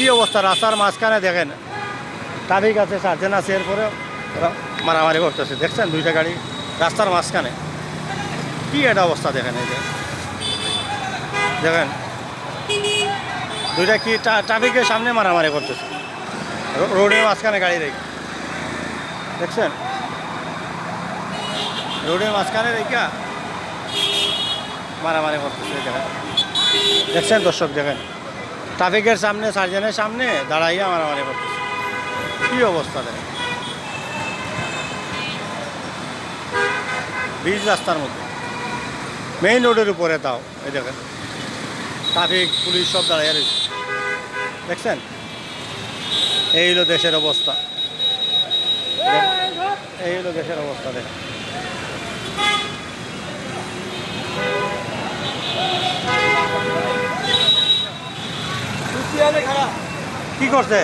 কি অবস্থা রাস্তার মাঝখানে দেখেন ট্রাফিক আছে, সার্জেন আছে, এরপরে ওরা মারামারি করতেছে। দেখছেন দুইটা গাড়ি রাস্তার মাঝখানে, কি একটা অবস্থা দেখেন। এই যে দেখেন দুইটা কি ট্রাফিকের সামনে মারামারি করতেছে, রোডের মাঝখানে গাড়ি রেখে। দেখছেন রোডের মাঝখানে রেখা মারামারি করতেছে। দেখেন দেখছেন দর্শক, দেখেন ট্রাফিকের সামনে, সার্জেনের সামনে দাঁড়াইয়া মারামারি করতেছে। কি অবস্থা দেখেন, বীজ রাস্তার মধ্যে, মেইন রোডের উপরে তাও। এই দেখেন ট্রাফিক পুলিশ সব দাঁড়াইয়া রয়েছে। দেখছেন এই হলো দেশের অবস্থা, এই হলো দেশের অবস্থা। দেখেন কি করছে?